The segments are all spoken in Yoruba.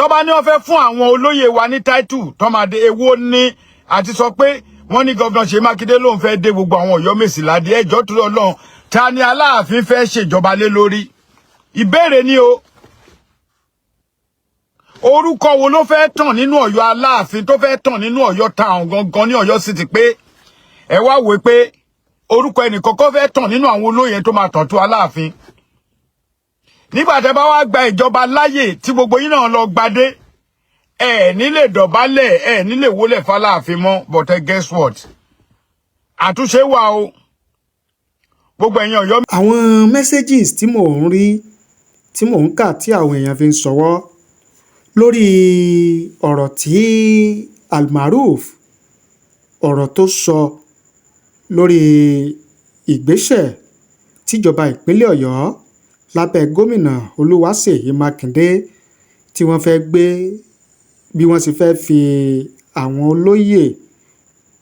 tó bá ní wọ́n fẹ́ fún àwọn olóyè wa ní title tó máa dé èwo ní àti sọ pé wọ́n ní Gomina Seyi Makinde ló ń fẹ́ dé gbogbo àwọn Oyomesi ládé ẹjọ́ tó Ọlọ́run ta ni Aláàfin fẹ́ ṣèjọba lé lórí ìbéèrè ni o orúkọ wo ló fẹ́ tàn nínú Ọ̀yọ́ Aláàfin tó fẹ́ tàn nínú Ọ̀yọ́ town gangan ní Ọ̀yọ́ city pé ẹ wá wò pé orúkọ ẹnìkan kò fẹ́ tàn nínú àwọn olóyè tó máa tàn tó Aláàfin nígbà tẹ́ bá wá gba ìjọba láyè tí gbogbo yín náà lọ gbadé ẹ ní lè dọ̀bálẹ̀ ẹ ní lè wólẹ̀ f'Aláàfin mọ́ but guess what àtúnṣe wà o gbogbo ẹ̀yin Ọ̀yọ́. àwọn messages tí mò ń rí tí mò ń kà tí àwọn èèyàn fi ń sọwọ́ lórí ọ̀rọ̀ tí Almoruf ọ̀rọ̀ tó sọ lórí ìgbésẹ̀ tíjọba ìpínlẹ̀ Ọ̀yọ́ lábẹ́ gómìnà Olúwaṣèyí Mákindé tí wọ́n fẹ́ gbé bí wọ́n sì fẹ́ fi àwọn olóyè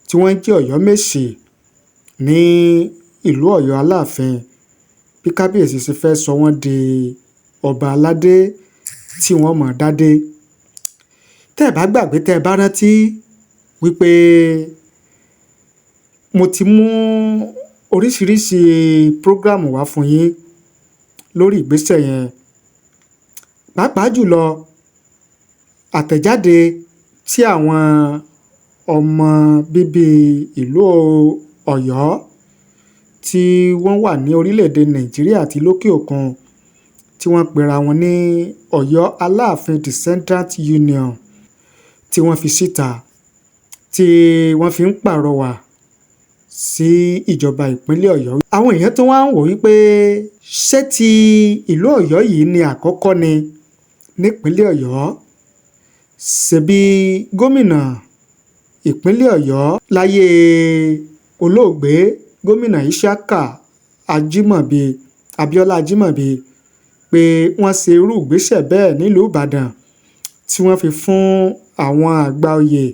tí wọ́n jẹ́ Oyomesi ní ìlú Ọ̀yọ́ Aláàfin bí kábíyèsí sì fẹ́ sọ wọ́n di ọba aládé tí wọ́n mọ̀ dádé. Tẹ́ ẹ bá gbàgbé tẹ́ ẹ bá rántí wípé mo ti mú oríṣiríṣi prógrámù wá fún yín lórí ìgbésẹ̀ yẹn pàápàá jùlọ àtẹ̀jáde tí àwọn ọmọ bíbí ìlú Ọ̀yọ́ tí wọ́n wà ní orílẹ̀-èdè Nàìjíríà àti lókè òkun tí wọ́n pera wọn ní Ọ̀yọ́ Aláàfin Descendant Union tí wọ́n fi síta tí wọ́n fi ń pàrọwà sí ìjọba ìpínlẹ̀ Ọ̀yọ́. Àwọn èèyàn tó wá ń wò wípé ṣé ti ìlú Ọ̀yọ́ yìí ni àkọ́kọ́ ni nípínlẹ̀ Ọ̀yọ́ ṣebí gómìnà ìpínlẹ̀ Ọ̀yọ́ láyé olóògbé gómìnà Isiaka Abíọ́lá Ajímọ̀bí pé wọ́n ṣe irú ìgbésẹ̀ bẹ́ẹ̀ nílùú Ìbàdàn tí wọ́n fi fún àwọn àgbà oyè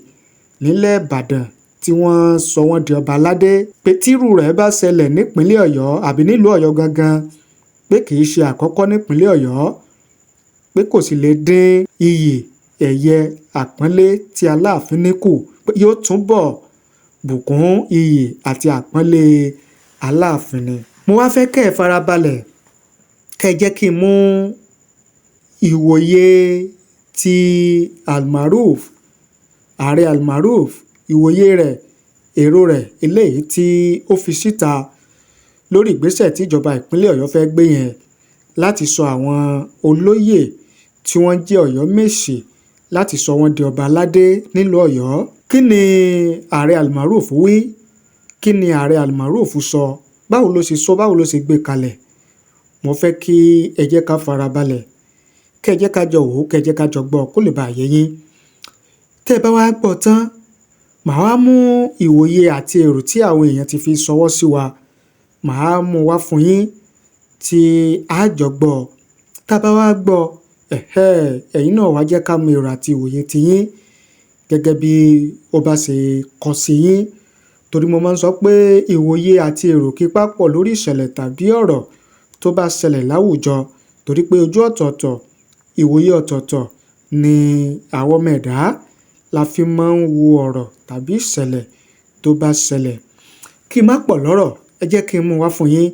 nílẹ̀ Ìbàdàn tí wọ́n sọ wọ́n di ọba aládé pé tírú rẹ̀ bá ṣẹlẹ̀ nípínlẹ̀ Ọ̀yọ́ àbí nílùú Ọ̀yọ́ gangan pé kì í ṣe àkọ́kọ́ nípínlẹ̀ Ọ̀yọ́ pé kò sì lè dín iyì ẹ̀yẹ àpọ́nlé tí Aláàfin ní kù pé yóò túbọ̀ bùkún iyì àti àpọ́nlé Aláàfin ni. Mo wá fẹ́ kẹ́ ẹ farabalẹ̀ kẹ́ ẹ jẹ́ kí n mú ìwòye ti Almoruf Aare Almoruf ìwòye rẹ̀ èrò rẹ̀ eléyìí tí ó fi síta lórí ìgbésẹ̀ tí ìjọba ìpínlẹ̀ Ọ̀yọ́ fẹ́ gbé yẹn láti sọ àwọn olóyè tí wọ́n jẹ́ Oyomesi láti sọ wọ́n di ọba aládé nílùú Ọ̀yọ́. Kí ni Aare Almoruf wí? Kí ni Aare Almoruf sọ? Báwo ló ṣe sọ? Báwo ló ṣe gbé kalẹ̀? Mo fẹ́ kí ẹ jẹ́ ká farabalẹ̀ kẹ́ ẹ jẹ́ ká jọ wò ó kẹ́ ẹ jẹ́ ká jọ gbọ́ kó lè bá yé yín. Tẹ́ ẹ bá wá gbọ́ tán màá wá mú ìwòye àti èrò tí àwọn èèyàn ti fi ṣọwọ́ sí wa màá mú wá fún yín tí a jọ gbọ́. Tá bá wá gbọ́ ẹ̀yin náà wá jẹ́ ká mú èrò àti ìwòye ti yín gẹ́gẹ́ bí ó bá ṣe kọ sí yín torí mo máa ń sọ pé ìwòye àti èrò kí papọ̀ lórí ìṣẹ̀lẹ̀ tàbí ọ̀rọ̀ tó bá ṣẹlẹ̀ láwùjọ torí pé ojú ọ̀tọ̀ọ̀tọ̀ ìwòye ọ̀tọ̀ọ̀tọ̀ ni àwọn ọmọ ẹ̀dá la fi máa ń wo ọ̀rọ̀ tàbí ìṣẹ̀lẹ̀ tó bá ṣẹlẹ̀. Kí n má pọ̀ lọ́rọ̀ ẹ jẹ́ kí n mú wá fún yín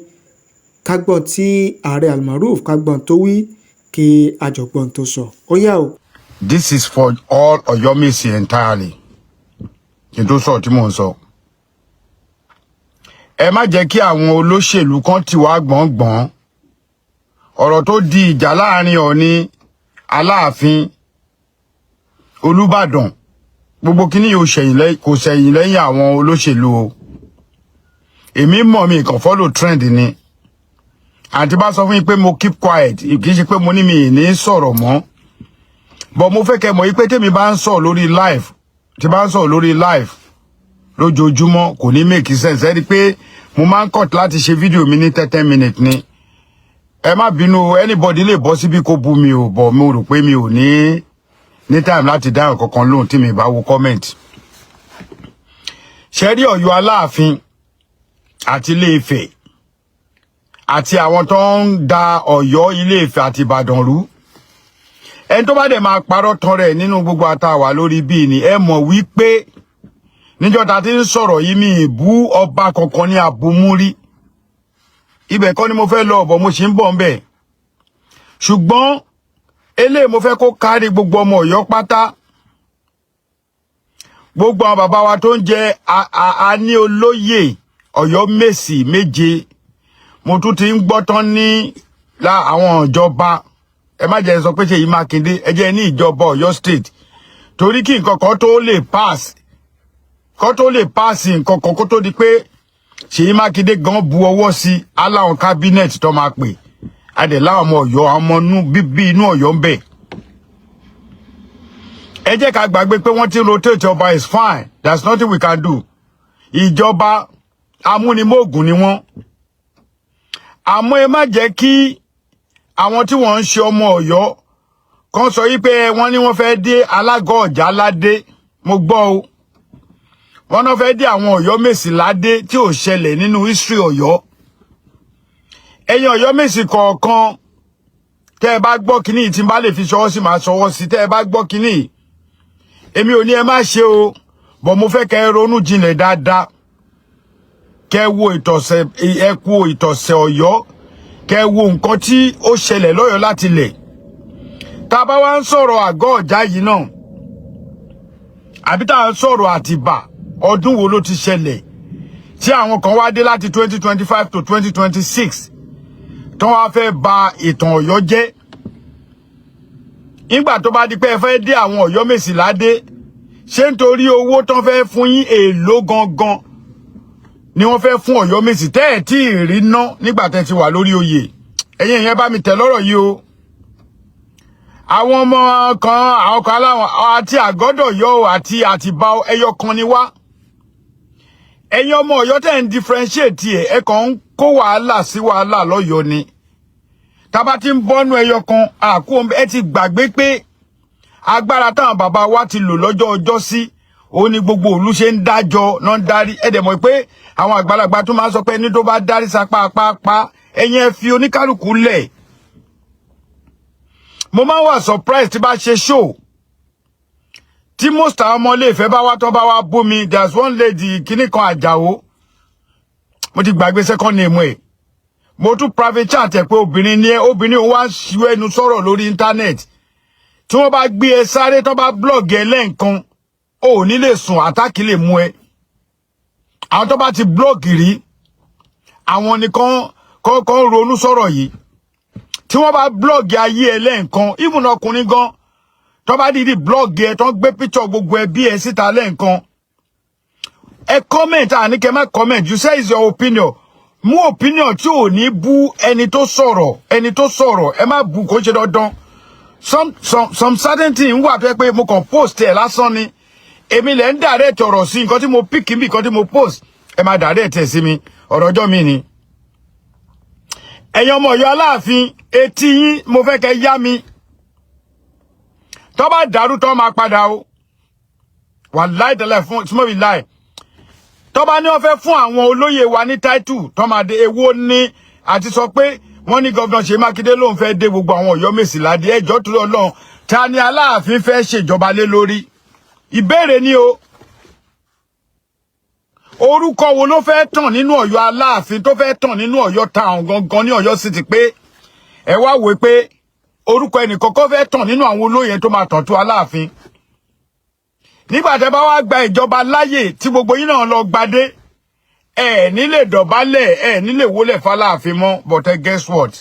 ká gbọ́n tí Aare Almoruf ká gbọ́n tó wí kí àjọgbọ́n tó sọ. Ó yá o. This is for all Oyomesi entirely. Kí n tó sọ tí mò ń sọ. Ẹ má jẹ́ kí àwọn olóṣèlú kan tì wá gbọ̀ngbọ̀n. Ọ̀rọ̀ tó di ìjà láàrin Ọọ̀ni Aláàfin Olúbàdàn gbogbo kíní yóò kò ṣẹ̀yìn lẹ́yìn àwọn olóṣèlú o. Èmi mọ̀ mi kàn follow trend ni. Àǹtí bá sọ fún mi pé mo keep quiet kì í ṣe pé mo ní mi ní sọ̀rọ̀ mọ́. But mo fẹ́ kẹ́ mọ̀ pé tèmi bá ń sọ lórí live tí bá ń sọ lórí live lójoojúmọ́ kò ní make sense ẹ rí pé mo máa ń cut láti ṣe fídíò mi ní 30 minutes ni. Ẹ má bínú anybody lè bọ́ síbí kó bú mi ò bọ̀ mo rò pé mi ò ní time láti dáhùn kankan lóhùn tí mi bá wo comment. Ṣé rí Ọ̀yọ́ Aláàfin àti Ilé-Ifẹ̀ àti àwọn tó ń da Ọ̀yọ́ Ilé-Ifẹ̀ àti Ìbàdàn rú ẹni tó bá dẹ̀ máa parọ́ tán rẹ̀ nínú gbogbo àtàwà lórí bí ni ẹ mọ̀ wípé níjọ́ ta ti ń sọ̀rọ̀ yìí mi ìbú ọba kankan ní abumuri ibẹ̀ kọ́ ni mo fẹ́ lọ bọ̀ mo ṣì ń bọ̀ ńbẹ̀ ṣùgbọ́n eléyìí mo fẹ́ kó kárí gbogbo ọmọ Ọ̀yọ́ pátá gbogbo àwọn bàbá wa tó ń jẹ a ní olóyè Oyomesi méje mo tún ti ń gbọ́ tán ní àwọn ìjọba ẹ má jẹ́ sọ pé Seyi Makinde ẹ jẹ́ ní ìjọba Ọ̀yọ́ state torí kí nǹkan kan tó lè pass nǹkan kan kó tó di pé Seyi Makinde gan bu ọwọ́ sí aláwọn cabinet tó máa pè adẹ̀ láwọn ọmọ Ọ̀yọ́ àwọn ọmọ bíbí inú Ọ̀yọ́ ń bẹ ẹ jẹ́ ká gbàgbé pé wọ́n ti rotate ọba is fine there's nothing we can do ìjọba amúnimóògùn ni wọ́n àmọ́ ẹ má jẹ́ kí àwọn tí wọ́n ń ṣe ọmọ Ọ̀yọ́ kan sọ yí pé wọ́n ní wọ́n fẹ́ dé alága ọ̀jà aládé mo gbọ́ o wọ́n náà fẹ́ dé àwọn Oyomesi ládé tí ò ṣẹlẹ̀ nínú history Ọ̀yọ́ ẹ̀yin Oyomesi kọ̀ọ̀kan tẹ́ ẹ bá gbọ́ kíní tí n bá lè fi ṣọwọ́ sí máa ṣọwọ́ sí tẹ́ ẹ bá gbọ́ kíní èmi ò ní ẹ má ṣe o bọ̀ mo fẹ́ kẹ́ ẹ ronú jinlẹ̀ dáadáa kẹ́ wo ìtọ̀sẹ̀ Ọ̀yọ́ kẹ́ wo nǹkan tí ó ṣẹlẹ̀ lọ́yọ́ láti lẹ̀ tá bá wá ń sọ̀rọ̀ àgọ́ ọ̀já yìí náà àbí tá à ń sọ̀rọ̀ Àtìbà ọdún wo ló ti ṣẹlẹ̀ tí àwọn kan wá dé láti 2025 to 2026 tán wá fẹ́ ba ìtàn Ọ̀yọ́ jẹ́ nígbà tó bá di pé ẹ fẹ́ dé àwọn Oyomesi ládé ṣé nítorí owó tán fẹ́ fún yín èèló gangan ni wọ́n fẹ́ fún Oyomesi tẹ́ ẹ̀ tí ì rí ná nígbà tẹ́ ti wà lórí oyè ẹ̀yin ìyẹn bá mi tẹ̀ lọ́rọ̀ yìí o àwọn ọmọ kan àwọn kan aláwọn àti àgọ́dọ̀ yọ àti Àtìbà ẹyọ kan ni wá ẹ̀yin ọmọ Ọ̀yọ́ tẹ́ ń differentiate ẹ̀ kàn ń kó wàhálà sí wàhálà lọ́yọ́ ni tábà ti ń bọ́nú ẹyọ kan àkó ẹ ti gbàgbé pé agbára táwọn bàbá wa ti lò lọ́jọ́ ọjọ́ sí ó ní gbogbo òlu ṣe ń dájọ́ náà ń darí ẹ̀dẹ̀ mọ̀ pé àwọn àgbàlagbà tó máa ń sọ pé ẹni tó bá darí sapá pápá ẹ̀yin ẹ fi oníkálukú lẹ̀ mo máa ń wà surprise tí bá ṣe show tí most àwọn ọmọ ilé ìfẹ́ bá wá tán bá wá bú mi there's one lady kíní kan Àjàó mo ti gbàgbé second name ẹ̀ mo tún private chat ẹ̀ pé obìnrin ni ẹ obìnrin òun wá ṣíwẹ́ ẹnu sọ̀rọ̀ lórí internet tí wọ́n bá gbé ẹ sáré tán bá blog ẹ lẹ́ǹkan ò ní lè sùn àtàkì lè mú ẹ àwọn tó bá ti blog rí àwọn nìkan kọ́kọ́ ronú sọ̀rọ̀ yìí tí wọ́n bá blog ayé ẹ lẹ́ǹkan even ọkùnrin gan tó bá dìdí blog ẹ tó ń gbé picture gbogbo ẹbí ẹ síta lẹ́ǹkan ẹ comment àní kẹ́ má comment you say is your opinion mú opinion tí ò ní bú ẹni tó sọ̀rọ̀ ẹ má bú kó ṣe dandan some certain thing wà pé mo kàn post ẹ lásán ni èmi lẹ ń direct ọ̀rọ̀ sí nǹkan tí mo pick mi nǹkan tí mo post ẹ má direct ẹ sí mi ọ̀rọ̀ ọjọ́ mi ni ẹ̀yin ọmọ Ọ̀yọ́ Aláàfin etí yín mo fẹ́ kẹ́ yá mi tó bá dàrú tó máa padà o wallahi tẹ́lẹ̀ fún tí mo bí láì tó bá ní wọ́n fẹ́ fún àwọn olóyè wa ní title tó máa dé èwo ní àti sọ pé wọ́n ní Gomina Seyi Makinde ló ń fẹ́ dé gbogbo àwọn Oyomesi ládé ẹjọ́ tó Ọlọ́run ta ni Aláàfin fẹ́ ṣèjọba lé lórí ìbéèrè ni o orúkọ wo ló fẹ́ tàn nínú Ọ̀yọ́ Aláàfin tó fẹ́ tàn nínú Ọ̀yọ́ town gangan ní Ọ̀yọ́ city pé ẹ wá wò pé orúkọ ẹnìkan kò fẹ́ tàn nínú àwọn olóyè tó máa tàn tó Aláàfin nígbà tẹ́ bá wá gba ìjọba láyè tí gbogbo yín náà lọ gbadé ẹ ní lè dọ̀bálẹ̀ ẹ ní lè wólẹ̀ f'Aláàfin mọ́ but guess what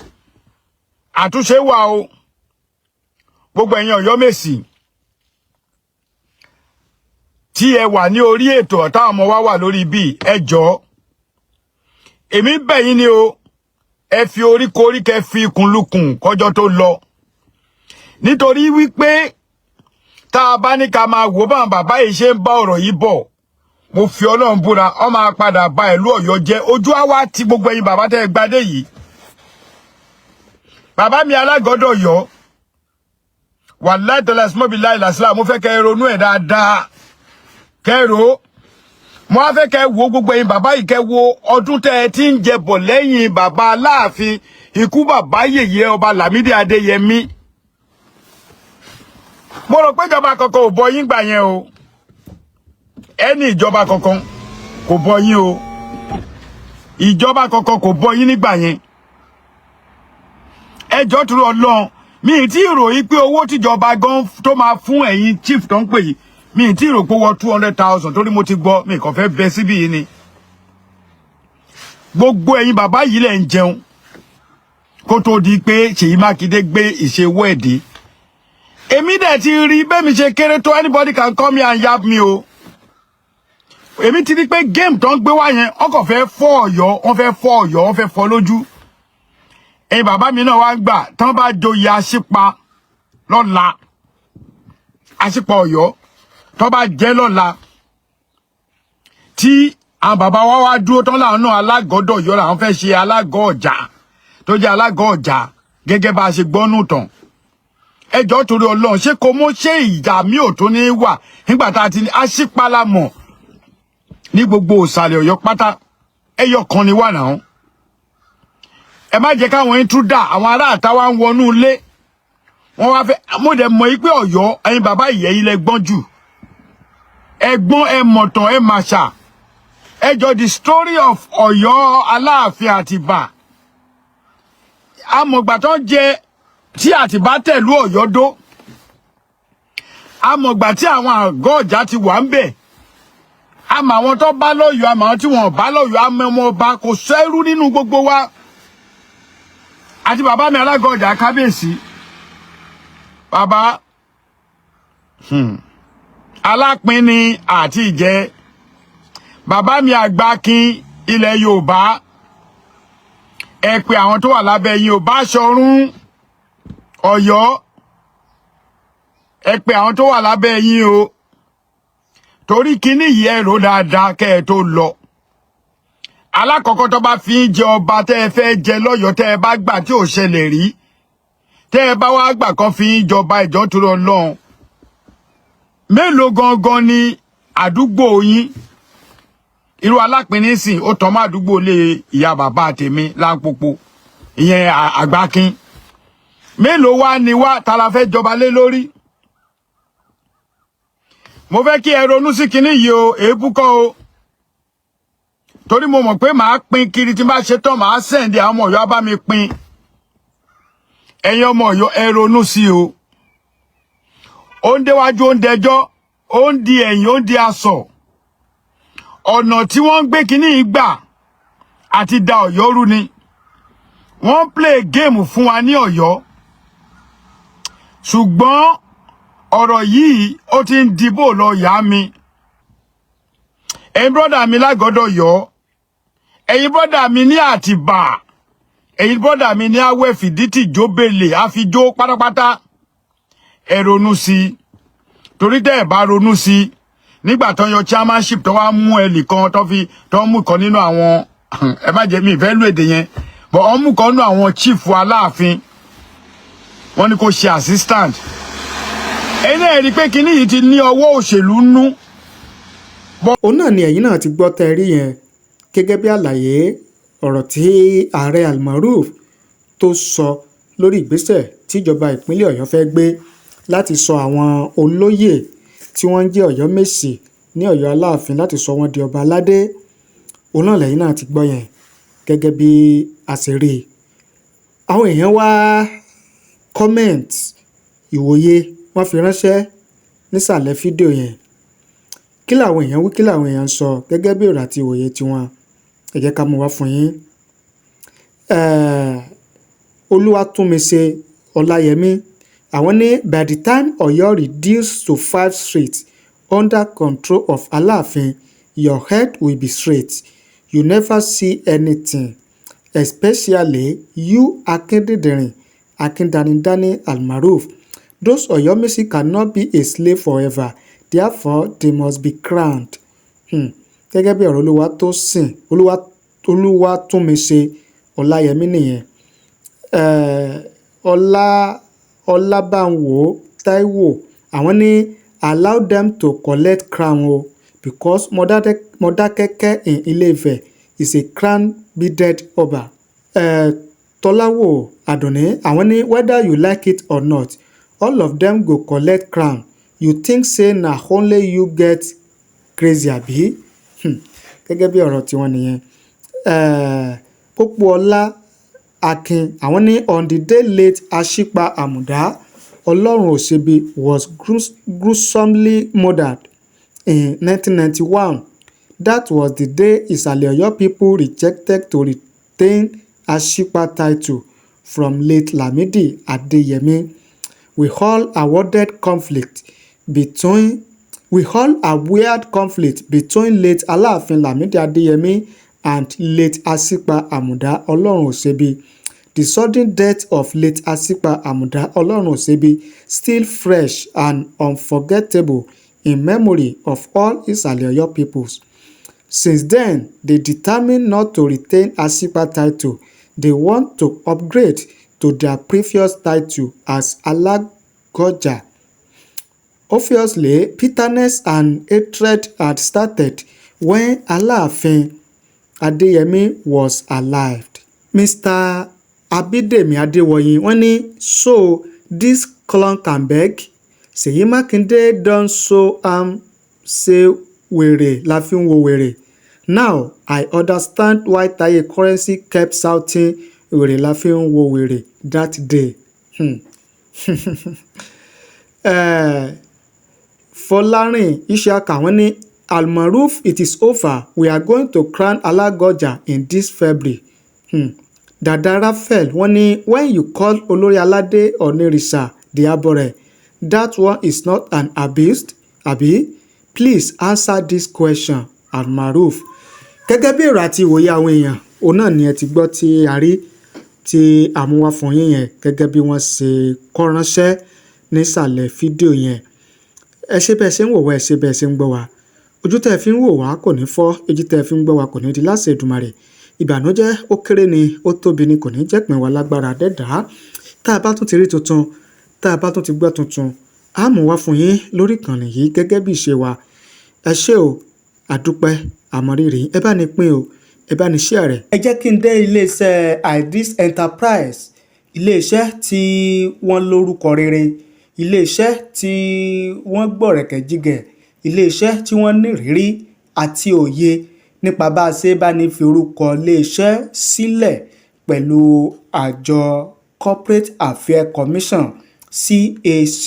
àtúnṣe wà o gbogbo ẹ̀yin Oyomesi tí ẹ wà ní orí ètò táwọn ọmọ wa wà lórí bí ẹ jọ̀ọ́ èmi bẹ̀ yín ni o ẹ fi orí korí kẹ́ fi ikùn lukùn kọjọ́ tó lọ nítorí wípé tá a bá ní ká máa wò bá bàbá yìí ṣe ń bá ọ̀rọ̀ yìí bọ̀ mo fi Ọlọ́run búra ó máa padà ba ìlú Ọ̀yọ́ jẹ́ ojú àwa ti gbogbo ẹ̀yin bàbá tẹ́ gbadé yìí bàbá mi alágọdọ yọ wallahi tala smobi la ila mo fẹ́ kẹ́ ronú ẹ̀ dáadáa kẹ́rò mo wá fẹ́ kẹ́ wo gbogbo ẹ̀yin bàbá yìí kẹ́ wo ọdún tẹ́ ti ń jẹ bọ̀ lẹ́yìn bàbá Aláàfin ikú bàbá yèyé ọba Lámídì Adéyẹmí mo rò pé ìjọba kankan ò bọ yín gbà yẹn o ẹni ìjọba kankan kò bọ yín o ìjọba kankan kò bọ yín nígbà yẹn ẹjọ́ turu Ọlọ́run mi ti ròyìn pé owó tíjọba gan tó máa fún ẹ̀yin chief tó ń pè yìí mi ti rò pé wọ 200,000 torí mo ti gbọ́ mi kàn fẹ́ bẹ síbí yìí ni gbogbo ẹ̀yin bàbá yìí lẹ ń jẹun kó tó di pé Ṣèyí Mákindé gbé ìṣèwọ́ ẹ̀dí èmi dẹ̀ ti rí bẹ́ẹ̀ mi ṣe kéré tó anybody can come here and yab me o èmi ti rí pé game tó ń gbé wá yẹn ọkọ̀ fẹ́ fọ́ Ọ̀yọ́ wọ́n fẹ́ fọ́ lójú ẹ̀yin bàbá mi náà wá ń gbà tán bá joyè Aṣípa lọ́la Aṣípa Ọ̀yọ́ tán bá jẹ́ lọ́la tí àwọn bàbá wa wá dúró tán láwọn náà alágọ̀ọ́dọ̀ Ọ̀yọ́ làwọn fẹ́ ṣe alágọ̀ ọjà tó jẹ́ alágọ̀ ọjà gẹ́gẹ́ bá a ṣe gbọ́nú tàn ẹjọ́ torí Ọlọ́run ṣé kò mọ̀ ṣé ìjà mi ò tó ní wà nígbà tá a ti ní Aṣípa la mọ̀ ní gbogbo òsàlẹ̀ Ọ̀yọ́ pátá ẹyọ kan ni wà náà ẹ má jẹ́ káwọn intruder àwọn ará àta wa ń wọnú ilé wọ́n wá fẹ́ mo dẹ̀ mọ̀ pé Ọ̀yọ́ ẹ̀yin bàbá ìyẹn ilẹ̀ gbọ́n jù ẹ̀gbọ́n ẹ mọ̀tàn ẹ màṣà ẹjọ́ the story of Ọ̀yọ́ Aláàfin Àtìbà amọ̀gbà tó jẹ tí Àtìbà tẹ̀lú Ọ̀yọ́ dó amọ̀gbà tí àwọn àgọ́ ọ̀jà ti wà ń bẹ̀ àmọ́ àwọn tó bá lọ́yọ̀ọ́ àmọ́ àwọn tí wọ́n bá lọ́yọ̀ọ́ àmọ́ ọmọ ọba kò sẹ́rú nínú gbogbo wa àti bàbá mi alágọ̀ ọjà kábíyèsí bàbá alápín ni àti ìjẹ bàbá mi Àgbàkin ilẹ̀ Yorùbá ẹ pé àwọn tó wà lábẹ́ yín ò bá Ṣọ̀run Ọ̀yọ́ ẹ pé àwọn tó wà lábẹ́ yín o torí kíní yìí ẹ rò dáadáa kẹ́ ẹ tó lọ alákọ̀ọ́kọ́ tó bá fi ń jẹ ọba tẹ́ ẹ fẹ́ jẹ lọ́yọ̀ọ́ tẹ́ ẹ bá gbà tí ò ṣẹlẹ̀ rí tẹ́ ẹ bá wá gbà kan fi ń jọba ìjọ torí Ọlọ́run mélòó gangan ni àdúgbò yín irú Alápín nísìn ó tàn mọ́ àdúgbò lé ìyá bàbá tèmi Láńpòpò ìyẹn Àgbàkin mélòó wá ni wá ta la fẹ́ jọba lé lórí mo fẹ́ kí ẹ ronú sí kinní yìí o èébú kọ́ o torí mo mọ̀ pé màá pín kiri tí n bá ṣe tán màá sẹ́ǹdì àwọn ọmọ Ọ̀yọ́ bá mi pín ẹ̀yin ọmọ Ọ̀yọ́ ẹ ronú sí o ó ń déwájú ó ń dẹjọ́ ó ń di ẹ̀yìn ó ń di aṣọ ọ̀nà tí wọ́n ń gbé kinní yìí gbà àti da Ọ̀yọ́ rú ni wọ́n ń play game fún wa ní Ọ̀yọ́ ṣùgbọ́n ọ̀rọ̀ yìí ó ti ń dìbò lọ yá mi ẹ̀yin brọ́dà mi lágọ̀ọ́dọ̀ yọ ẹ̀yin brọ́dà mi ní Àtìbà ẹ̀yin brọ́dà mi ní Awẹ́ Fìdítì Jóbélé àfijó pátápátá ẹ ronú sí torí tẹ́ ẹ bá ronú sí nígbà tó yọ chairmanship tó wá mú ẹnì kan tó mú kan nínú àwọn ẹ má jẹ́ mi ìfẹ́ lù èdè yẹn bọ̀ wọ́n mú kan nínú àwọn chief Aláàfin wọ́n ní kó ṣe assistant ẹ̀yin náà rí pé kinní yìí ti ní ọwọ́ òṣèlú nú. òun náà ni ẹ̀yin náà ti gbọ́ tẹ́ rí yẹn gẹ́gẹ́ bí àlàyé ọ̀rọ̀ tí Aare Almoruf tó sọ lórí ìgbésẹ̀ tíjọba ìpínlẹ̀ Ọ̀yọ́ fẹ́ gbé láti sọ àwọn olóyè tí wọ́n ń jẹ́ Oyomesi ní Ọ̀yọ́ Aláàfin láti sọ wọ́n di ọba aládé òun náà lẹ́yìn náà ti gbọ́ yẹn gẹ́gẹ́ bí a ṣe rí i. àwọn èèyàn wá comment ìwòye wọ́n fi ránṣẹ́ nísàlẹ̀ fídíò yẹn kí làwọn èèyàn wí kí làwọn èèyàn sọ gẹ́gẹ́ bí ọ̀rọ̀ àti ìwòye tiwọn ẹ jẹ́ ká mú wá fún yín. Olúwatúnmiṣe Ọláyẹmí àwọn ní by the time Ọ̀yọ́ reduced to 5 states under control of Alaafin your head will be straight you never see anything especially you Akindani Almoruf. Those Oyomesi cannot be a slave forever therefore they must be crowned. Gẹ́gẹ́ bí ọ̀rọ̀ Olúwatúnmiṣe Ọláyẹmí nìyẹn. Ọlábánwò Táíwò àwọn ní allow them to collect crown o because Mọdákẹ́kẹ́ in Ilé-Ifẹ̀ is a crown beaded ọba. Tọ́láwò Àdùnní àwọn ní whether you like it or not all of them go collect crown. You think say na only you get crazy abi? Gẹ́gẹ́ bí ọ̀rọ̀ tiwọn nìyẹn. Pópóọlá Akin àwọn ní on the day late Asípa Àmùdá Ọlọ́run Òṣèbí was gruesomely murdered in 1991. That was the day Ìsàlẹ̀ Ọ̀yọ́ people rejected to retain Asípa title from late Lamidi Adeyemi. We all awarded conflict between late Alaafin Lamidi Adeyemi and late Asípa Àmùdá Ọlọ́run Òṣèbí. The sudden death of late Asípa Àmùdá Ọlọ́run Òṣèbí still fresh and unforgettable in memory of all Ìsàlẹ̀ Ọ̀yọ́ peoples. Since then, they determined not to retain Asípa title. They want to upgrade to their previous title as Alágọ̀jà. Obviously, bitterness and hatred had started when Alaafin Adeyemi was alive. Mr. Abídèmí Adéwọyìn wọ́n ní so this clunk and beg Seyi Makinde don show am say wèrè la fi ń wo wèrè. Now I understand why Taye Currency kept shouting wèrè la fi ń wo wèrè that day. Fọlárin Isiaka wọ́n ní Almoruf, it is over. We are going to crown Alágọ̀jà in this February. Dada Raphael wọ́n ní when you call Olórí Aládé Onírìṣà Diabore, that one is not an abuse, abi? Please answer this question, Almoruf. Gẹ́gẹ́ bí èrò àti ìwòye àwọn èèyàn, òun náà ni ẹ ti gbọ́ tí a rí tí àmúwá fún yín yẹn gẹ́gẹ́ bí wọ́n ṣe kọ ránṣẹ́ nísàlẹ̀ fídíò yẹn. Ẹ ṣé bẹ́ẹ̀ ṣe ń wò wá, ẹ ṣé bẹ́ẹ̀ ṣe ń gbọ́ wá. Ojú tẹ́ fi ń wò wá kò ní fọ́, etí tẹ́ fi ń gbọ́ wá kò ní di láṣẹ Èdùmàrè. Ìbànújẹ́ ó kéré ni, ó tóbi ni, kò ní jẹ́ pín wa lágbára dẹ́dàá. Tá a bá tún ti rí tuntun, tá a bá tún ti gbọ́ tuntun, a mú wá fún yín lórí ìkànnì yìí gẹ́gẹ́ bí ìṣe wa. Ẹ ṣé o, àdúpẹ́, àmọ̀rírì, ẹ bá ní pín o, ẹ bá ní share rẹ̀. Ẹ jẹ́ kí n dé iléeṣẹ́ Aare Enterprise, iléeṣẹ́ tí wọ́n lórúkọ rere, iléeṣẹ́ tí wọ́n gbọ̀rẹ̀kẹ̀jigẹ̀, iléeṣẹ́ tí wọ́n ní ìrírí àti òye nípa bá a ṣe bá ní fi orúkọ iléeṣẹ́ sílẹ̀ pẹ̀lú àjọ Corporate Affairs Commission CAC.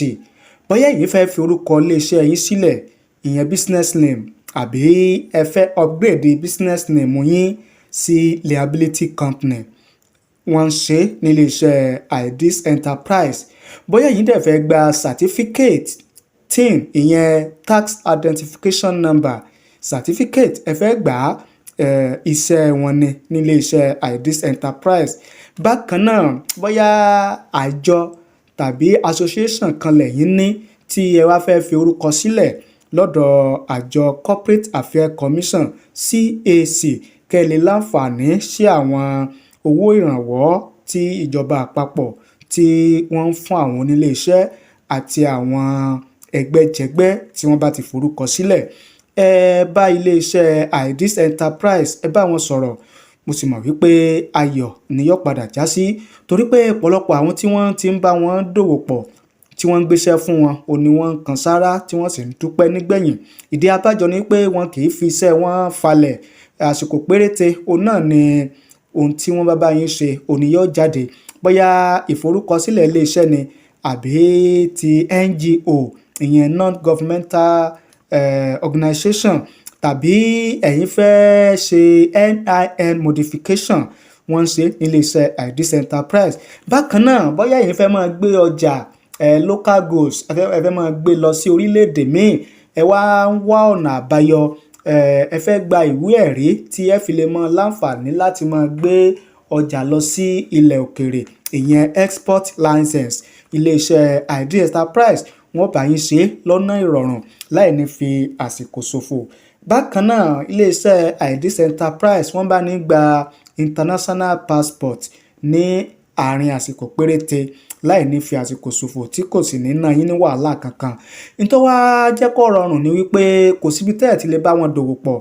Bóyá ẹ̀yin fẹ́ fi orúkọ iléeṣẹ́ yín sílẹ̀, ìyẹn business name, àbí ẹ fẹ́ upgrade business name yín sí liability company, wọ́n ń ṣe ní iléeṣẹ́ Aare Enterprise. Bóyá ẹ̀yin dẹ̀ fẹ́ gba certificate TIN, ìyẹn tax identification number certificate, ẹ fẹ́ gbà á, iṣẹ́ wọn ni nílé iṣẹ́ Aare Enterprise. Bákan náà, bóyá àjọ tàbí association kan lẹ́yìn ní tí ẹ wá fẹ́ fi orúkọ sílẹ̀ lọ́dọ̀ àjọ Corporate Affairs Commission CAC, kẹ́ lè láǹfààní sí àwọn owó ìrànwọ́ tí ìjọba àpapọ̀ tí wọ́n ń fún àwọn onílé iṣẹ́ àti àwọn ẹgbẹ́jẹgbẹ́ tí wọ́n bá ti forúkọ sílẹ̀. Ẹ bá iléeṣẹ́ Aare Enterprise, ẹ bá wọn sọ̀rọ̀. Mo sì mọ̀ wípé ayọ̀ ni yóò padà já sí, torí pé ọ̀pọ̀lọpọ̀ àwọn tí wọ́n ti ń bá wọn dòwò pọ̀ tí wọ́n ń gbéṣẹ́ fún wọn, ò ní wọ́n ń kan sára tí wọ́n sì ń dúpẹ́ nígbẹ̀yìn. Ìdí abájọ ni pé wọn kì í fi iṣẹ́ wọn falẹ̀. Àsìkò péréte òun náà ni ohun tí wọ́n bá yín ṣe òní yóò jáde. Bóyá ìforúkọsílẹ̀ iléeṣẹ́ ni àbí ti NGO, ìyẹn non-governmental organization, tàbí ẹ̀yin fẹ́ ṣe NIN modification, wọ́n ń ṣe níléeṣẹ́ Aare Enterprise. Bákan náà, bóyá ẹ̀yin fẹ́ máa gbé ọjà local goods, ẹ fẹ́ máa gbé lọ sí orílẹ̀-èdè míì, ẹ wá ń wá ọ̀nà àbáyọ, ẹ fẹ́ gba ìwé ẹ̀rí tí ẹ fi lè mọ láǹfààní láti máa gbé ọjà lọ sí ilẹ̀ òkèrè, ìyẹn export license, iléeṣẹ́ Aare Enterprise wọ́n bá yín ṣe lọ́nà ìrọ̀rùn láì ní fi àsìkò ṣòfò. Bákan náà, iléeṣẹ́ Aare Enterprise wọ́n bá ní gba international passport ní àárín àsìkò péréte láì ní fi àsìkò ṣòfò tí kò sì ní ná yín ní wàhálà kankan. Nítorí wá jẹ́ kó rọrùn ni wípé kò síbi tẹ́ ẹ̀ ti lè bá wọn dòwò pọ̀.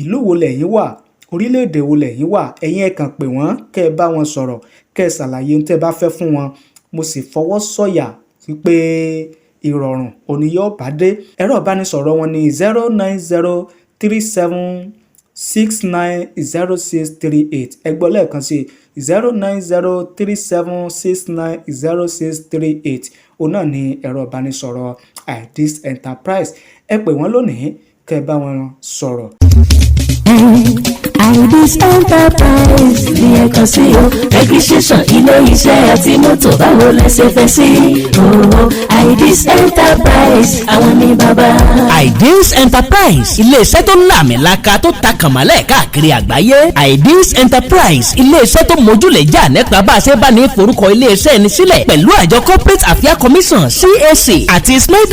Ìlú wo lẹ̀yin wà, orílẹ̀-èdè wo lẹ̀yin wà, ẹ̀yin ẹ kàn pè wọ́n, kẹ́ ẹ bá wọn sọ̀rọ̀, kẹ́ ẹ ṣàlàyé ohun tẹ́ ẹ bá fẹ́ fún wọn. Mo sì fọwọ́ sọ̀yà wípé ìrọ̀rùn òní yóò bá dé. Ẹ̀rọ ìbánisọ̀rọ̀ wọn ní 09037690638. ẹ gbọ́ lẹ́ẹ̀kan sí 09037690638. òun náà ni ẹ̀rọ ìbánisọ̀rọ̀ Ideals Enterprise. ẹ pè wọ́n lónìí kẹ́ ẹ bá wọn sọ̀rọ̀. Ideals Enterprise ní ẹ̀kan sí o registration ilé iṣẹ́ àti mọ́tò báwo lẹ ṣe fẹ́ sí Ideals Enterprise àwọn ní bàbá. Ideals Enterprise ilé-iṣẹ́ tó láàmìlaka tó ta kànmọ́lẹ̀ káàkiri àgbáyé. Ideals Enterprise ilé-iṣẹ́ tó mójúlẹ̀jà nípa bá a ṣe bá ní forúkọ ilé-iṣẹ́ ẹni sílẹ̀ pẹ̀lú àjọ Corporate Affairs Commission CAC àti Small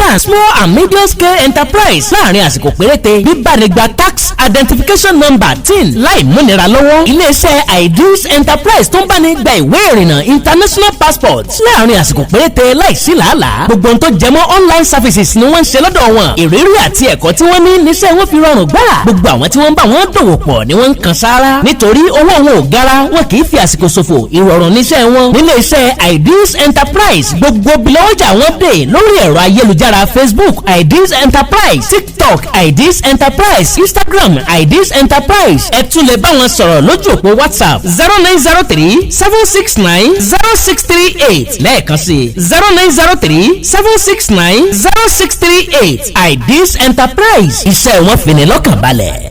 and Medium Scale Enterprise láàrin àsìkò péréte bíbánigbà tax identification number tin láì múnira lọ́wọ́. iléeṣẹ́ Ideals Enterprise tó ń bá ní gba ìwé ìrìnnà international passport láàrin àsìkò péréte láìsí làálàá. gbogbo ohun tó jẹmọ́ online services ni wọ́n ń ṣe lọ́dọ̀ wọn. ìrírí àti ẹ̀kọ́ tí wọ́n ní níṣẹ́ wọn fi rọrùn gbà. gbogbo àwọn tí wọ́n bá wọn dòwò pọ̀ ni wọ́n ń kan sáárá. nítorí owó wọn ò gara wọn kì í fi àsìkò ṣòfò. ìrọ̀rùn níṣẹ́ wọn. níléeṣẹ́ Ideals Enterprise gbogbo bilọ́jà wọn dé lórí ẹ̀rọ ayélujára Facebook Ideals Enterprise, TikTok Ideals Enterprise, Instagram Ideals Enterprise. ẹ tún lè bá wọn sọ̀rọ̀ lójú òpó WhatsApp 0903-769-0638 lẹ́ẹ̀kan sí 0903-769-0638. Ideals Enterprise iṣẹ́ wọn fi ní lọ́kàn balẹ̀.